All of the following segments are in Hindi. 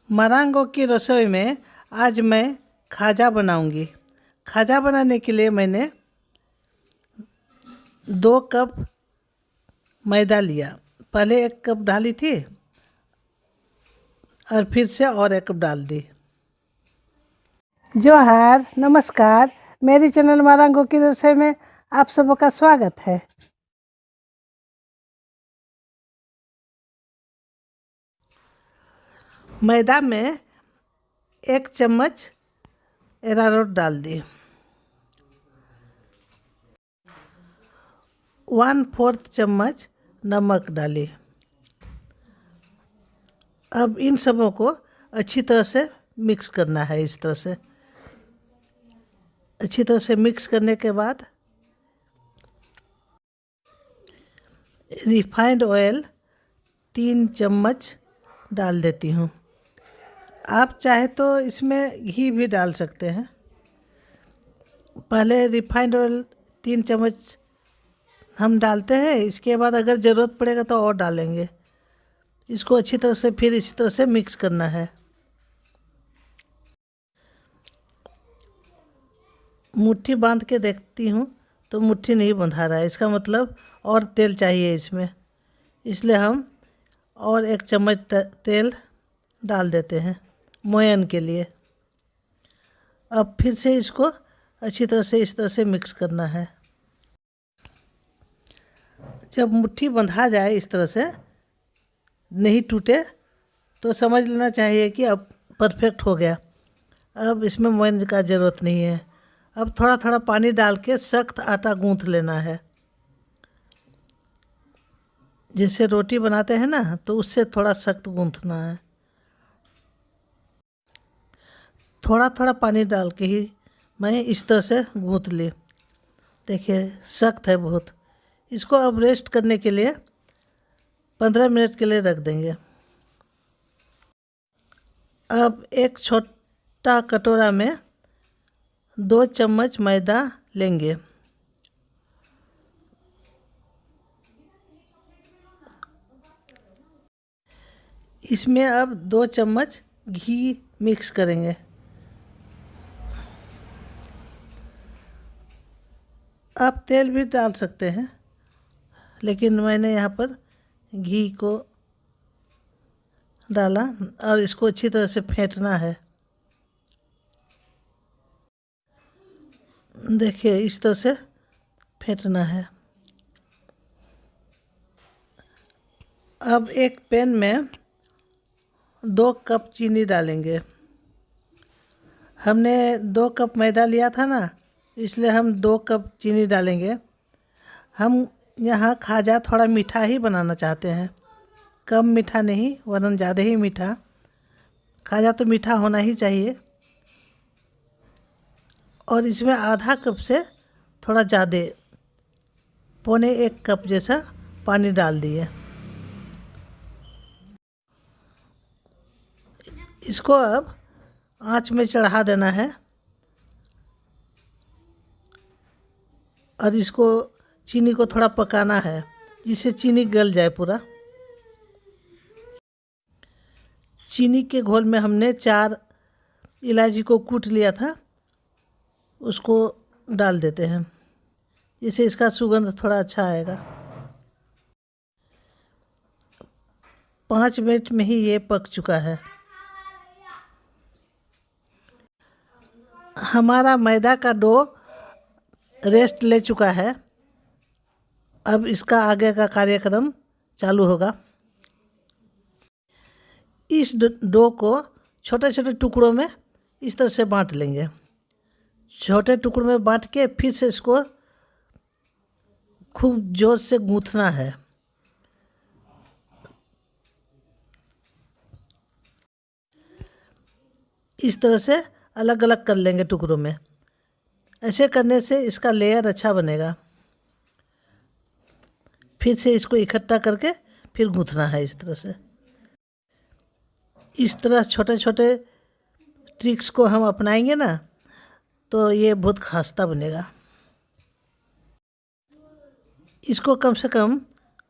मरांगो की रसोई में आज मैं खाजा बनाऊंगी। खाजा बनाने के लिए मैंने 2 कप मैदा लिया। पहले 1 कप डाली थी और फिर से और 1 कप डाल दी। जोहार, नमस्कार। मेरी चैनल मरांगो की रसोई में आप सबों का स्वागत है। मैदा में 1 चम्मच अरारोट डाल दी। 1/4 चम्मच नमक डाली। अब इन सबों को अच्छी तरह से मिक्स करना है। इस तरह से अच्छी तरह से मिक्स करने के बाद रिफाइंड ऑयल 3 चम्मच डाल देती हूँ। आप चाहे तो इसमें घी भी डाल सकते हैं। पहले रिफाइंड ऑयल 3 चम्मच हम डालते हैं, इसके बाद अगर ज़रूरत पड़ेगा तो और डालेंगे। इसको अच्छी तरह से फिर इसी तरह से मिक्स करना है। मुट्ठी बांध के देखती हूँ तो मुट्ठी नहीं बंधा रहा है, इसका मतलब और तेल चाहिए इसमें। इसलिए हम और 1 चम्मच तेल डाल देते हैं मोयन के लिए। अब फिर से इसको अच्छी तरह से इस तरह से मिक्स करना है। जब मुट्ठी बंधा जाए इस तरह से, नहीं टूटे, तो समझ लेना चाहिए कि अब परफेक्ट हो गया। अब इसमें मोयन का ज़रूरत नहीं है। अब थोड़ा थोड़ा पानी डाल के सख्त आटा गूँथ लेना है। जैसे रोटी बनाते हैं ना, तो उससे थोड़ा सख्त गूँथना है। थोड़ा थोड़ा पानी डाल के ही मैं इस तरह से गूँथ ली। देखिए सख्त है बहुत। इसको अब रेस्ट करने के लिए 15 मिनट के लिए रख देंगे। अब एक छोटा कटोरा में 2 चम्मच मैदा लेंगे। इसमें अब 2 चम्मच घी मिक्स करेंगे। आप तेल भी डाल सकते हैं, लेकिन मैंने यहाँ पर घी को डाला और इसको अच्छी तरह से फेंटना है। देखिए इस तरह से फेंटना है। अब एक पैन में 2 कप चीनी डालेंगे। हमने 2 कप मैदा लिया था ना, इसलिए हम 2 कप चीनी डालेंगे। हम यहाँ खाजा थोड़ा मीठा ही बनाना चाहते हैं, कम मीठा नहीं वरन ज़्यादा ही मीठा। खाजा तो मीठा होना ही चाहिए। और इसमें आधा कप से थोड़ा ज़्यादा, 1.25 कप जैसा पानी डाल दिए। इसको अब आंच में चढ़ा देना है और इसको चीनी को थोड़ा पकाना है, जिससे चीनी गल जाए पूरा। चीनी के घोल में हमने 4 इलायची को कूट लिया था, उसको डाल देते हैं, जिससे इसका सुगंध थोड़ा अच्छा आएगा। 5 मिनट में ही ये पक चुका है। हमारा मैदा का डो रेस्ट ले चुका है। अब इसका आगे का कार्यक्रम चालू होगा। इस डो को छोटे छोटे टुकड़ों में इस तरह से बांट लेंगे। छोटे टुकड़ों में बांट के फिर से इसको खूब जोर से गूँथना है। इस तरह से अलग अलग कर लेंगे टुकड़ों में। ऐसे करने से इसका लेयर अच्छा बनेगा। फिर से इसको इकट्ठा करके फिर गूँथना है इस तरह से। इस तरह छोटे छोटे ट्रिक्स को हम अपनाएंगे ना, तो ये बहुत खास्ता बनेगा। इसको कम से कम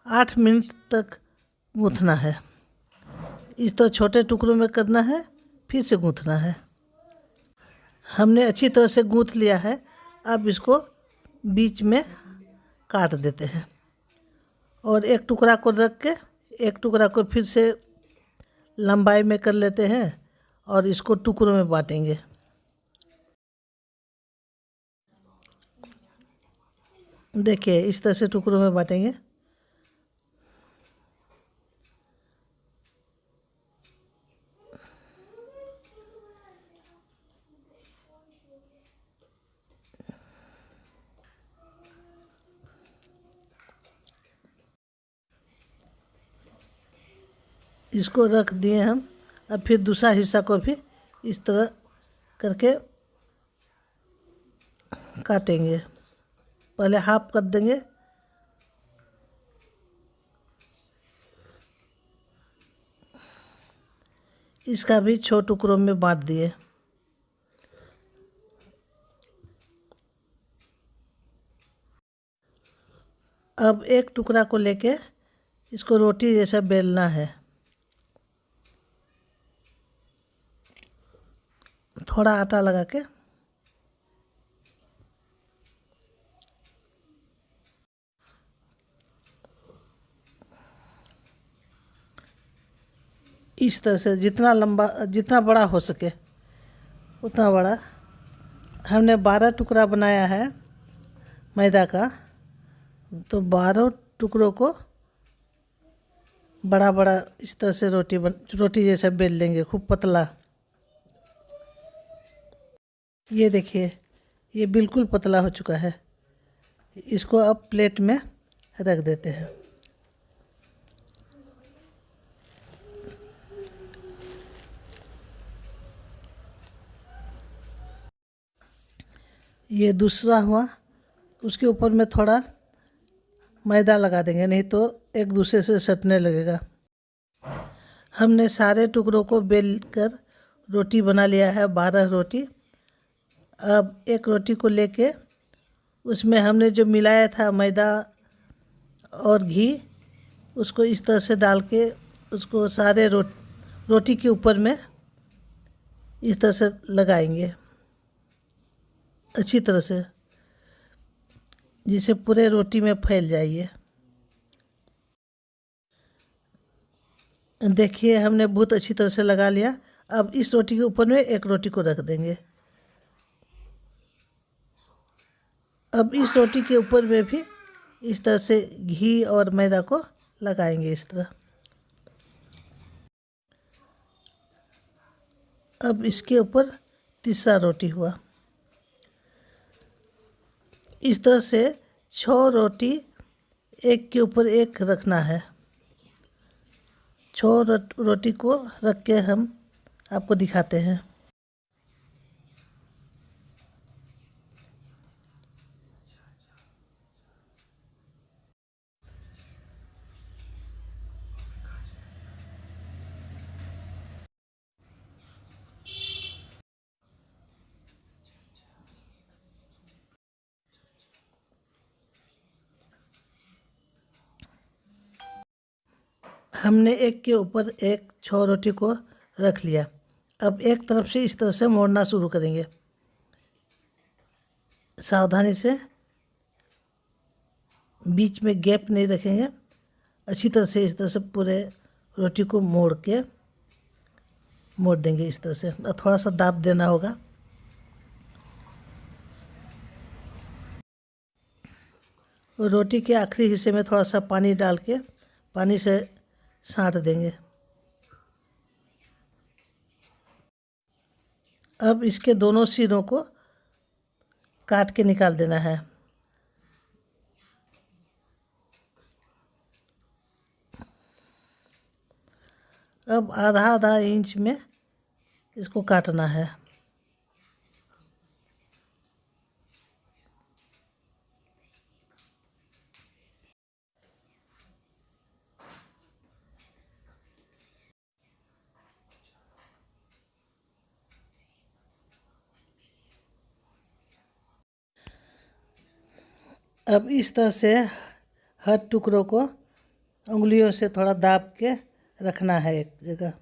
8 मिनट तक गूँथना है। इस तरह छोटे टुकड़ों में करना है, फिर से गूँथना है। हमने अच्छी तरह से गूँथ लिया है। अब इसको बीच में काट देते हैं और एक टुकड़ा को रख के एक टुकड़ा को फिर से लंबाई में कर लेते हैं और इसको टुकड़ों में बांटेंगे। देखिए इस तरह से टुकड़ों में बांटेंगे। इसको रख दिए हम। अब फिर दूसरा हिस्सा को भी इस तरह करके काटेंगे। पहले हाफ कर देंगे, इसका भी छोटे टुकड़ों में बांट दिए। अब एक टुकड़ा को लेके इसको रोटी जैसा बेलना है। थोड़ा आटा लगा के इस तरह से जितना लंबा जितना बड़ा हो सके उतना बड़ा। हमने 12 टुकड़ा बनाया है मैदा का, तो 12 टुकड़ों को बड़ा बड़ा इस तरह से रोटी जैसा बेल लेंगे, खूब पतला। ये देखिए ये बिल्कुल पतला हो चुका है। इसको अब प्लेट में रख देते हैं। ये दूसरा हुआ, उसके ऊपर में थोड़ा मैदा लगा देंगे, नहीं तो एक दूसरे से सटने लगेगा। हमने सारे टुकड़ों को बेल कर रोटी बना लिया है, 12 रोटी। अब एक रोटी को लेके उसमें हमने जो मिलाया था मैदा और घी, उसको इस तरह से डाल के उसको सारे रोटी के ऊपर में इस तरह से लगाएंगे अच्छी तरह से, जिसे पूरे रोटी में फैल जाइए। देखिए हमने बहुत अच्छी तरह से लगा लिया। अब इस रोटी के ऊपर में एक रोटी को रख देंगे। अब इस रोटी के ऊपर में भी इस तरह से घी और मैदा को लगाएंगे इस तरह। अब इसके ऊपर तीसरा रोटी हुआ। इस तरह से 6 रोटी एक के ऊपर एक रखना है। 6 रोटी को रख के हम आपको दिखाते हैं। हमने एक के ऊपर एक 6 रोटी को रख लिया। अब एक तरफ से इस तरह से मोड़ना शुरू करेंगे, सावधानी से, बीच में गैप नहीं रखेंगे। अच्छी तरह से इस तरह से पूरे रोटी को मोड़ देंगे इस तरह से। और थोड़ा सा दाब देना होगा। और रोटी के आखिरी हिस्से में थोड़ा सा पानी डाल के पानी से साँट देंगे। अब इसके दोनों सिरों को काट के निकाल देना है। अब आधा आधा इंच में इसको काटना है। अब इस तरह से हर टुकड़ों को उंगलियों से थोड़ा दाब के रखना है एक जगह।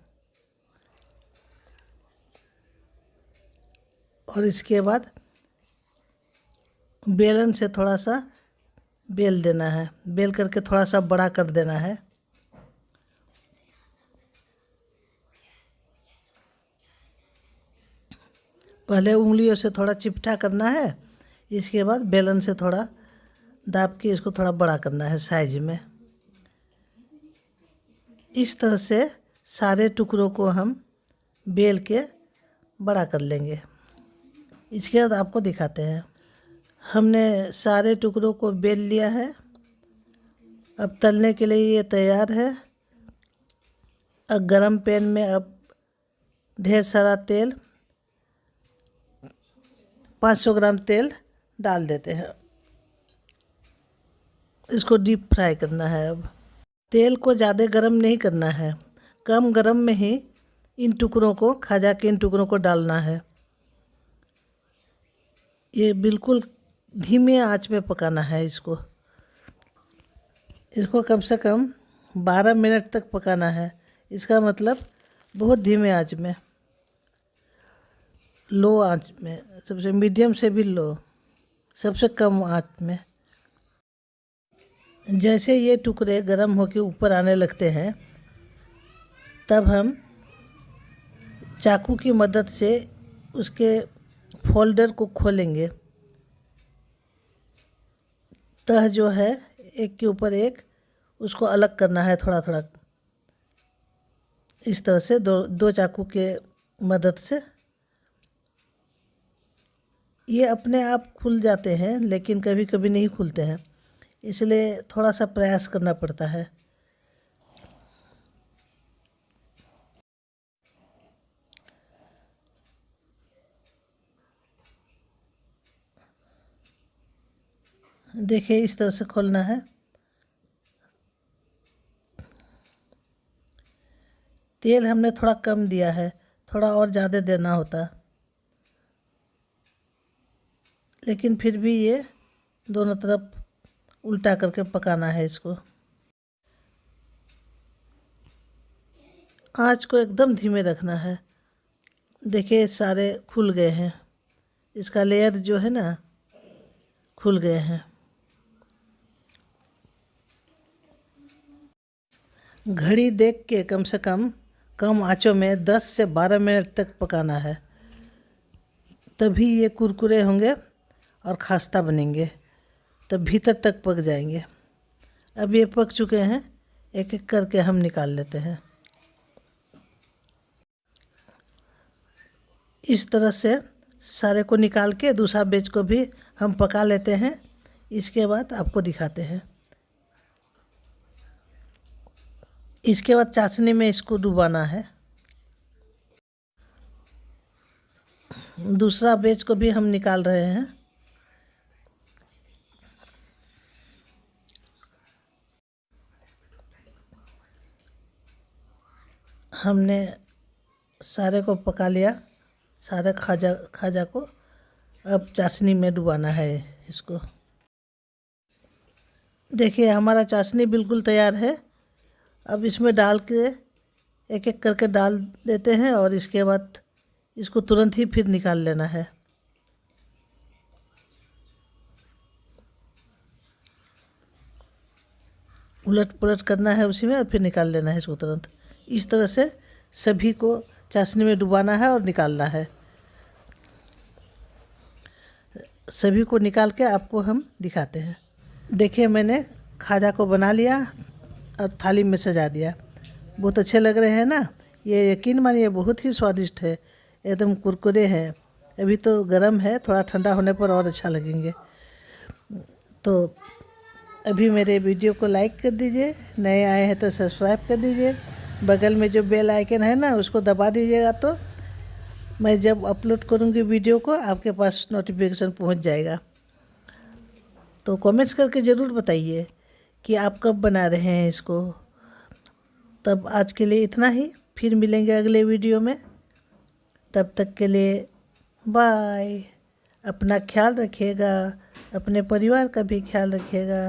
और इसके बाद बेलन से थोड़ा सा बेल देना है, बेल करके थोड़ा सा बड़ा कर देना है। पहले उंगलियों से थोड़ा चिपटा करना है, इसके बाद बेलन से थोड़ा दाब के इसको थोड़ा बड़ा करना है साइज में। इस तरह से सारे टुकड़ों को हम बेल के बड़ा कर लेंगे। इसके बाद आपको दिखाते हैं। हमने सारे टुकड़ों को बेल लिया है। अब तलने के लिए ये तैयार है। अब गरम पैन में अब ढेर सारा तेल, 500 ग्राम तेल डाल देते हैं। इसको डीप फ्राई करना है। अब तेल को ज़्यादा गरम नहीं करना है, कम गरम में ही इन टुकड़ों को, खाजा के इन टुकड़ों को डालना है। ये बिल्कुल धीमे आंच में पकाना है इसको। इसको कम से कम 12 मिनट तक पकाना है। इसका मतलब बहुत धीमे आंच में, लो आंच में, सबसे मीडियम से भी लो, सबसे कम आंच में। जैसे ये टुकड़े गर्म होकर ऊपर आने लगते हैं, तब हम चाकू की मदद से उसके फोल्डर को खोलेंगे। तह जो है एक के ऊपर एक, उसको अलग करना है थोड़ा थोड़ा। इस तरह से दो चाकू के मदद से ये अपने आप खुल जाते हैं, लेकिन कभी कभी नहीं खुलते हैं, इसलिए थोड़ा सा प्रयास करना पड़ता है। देखिए इस तरह से खोलना है। तेल हमने थोड़ा कम दिया है, थोड़ा और ज़्यादा देना होता, लेकिन फिर भी ये दोनों तरफ उल्टा करके पकाना है इसको। आँच को एकदम धीमे रखना है। देखिए सारे खुल गए हैं, इसका लेयर जो है ना खुल गए हैं। घड़ी देख के कम से कम आंचों में 10 से 12 मिनट तक पकाना है, तभी ये कुरकुरे होंगे और खस्ता बनेंगे, तब भीतर तक पक जाएंगे। अब ये पक चुके हैं, एक एक करके हम निकाल लेते हैं। इस तरह से सारे को निकाल के दूसरा बैच को भी हम पका लेते हैं। इसके बाद आपको दिखाते हैं। इसके बाद चाशनी में इसको डुबाना है। दूसरा बैच को भी हम निकाल रहे हैं। हमने सारे को पका लिया, सारे खाजा को। अब चाशनी में डुबाना है इसको। देखिए हमारा चाशनी बिल्कुल तैयार है। अब इसमें डाल के एक एक करके डाल देते हैं और इसके बाद इसको तुरंत ही फिर निकाल लेना है। उलट पुलट करना है उसी में और फिर निकाल लेना है इसको तुरंत। इस तरह से सभी को चाशनी में डुबाना है और निकालना है। सभी को निकाल के आपको हम दिखाते हैं। देखिए मैंने खाजा को बना लिया और थाली में सजा दिया। बहुत अच्छे लग रहे हैं ना। ये यकीन मानिए बहुत ही स्वादिष्ट है, एकदम कुरकुरे हैं। अभी तो गर्म है, थोड़ा ठंडा होने पर और अच्छा लगेंगे। तो अभी मेरे वीडियो को लाइक कर दीजिए, नए आए हैं तो सब्सक्राइब कर दीजिए। बगल में जो बेल आइकन है ना उसको दबा दीजिएगा, तो मैं जब अपलोड करूँगी वीडियो को आपके पास नोटिफिकेशन पहुँच जाएगा। तो कमेंट्स करके ज़रूर बताइए कि आप कब बना रहे हैं इसको। तब आज के लिए इतना ही, फिर मिलेंगे अगले वीडियो में। तब तक के लिए बाय। अपना ख्याल रखिएगा, अपने परिवार का भी ख्याल रखिएगा।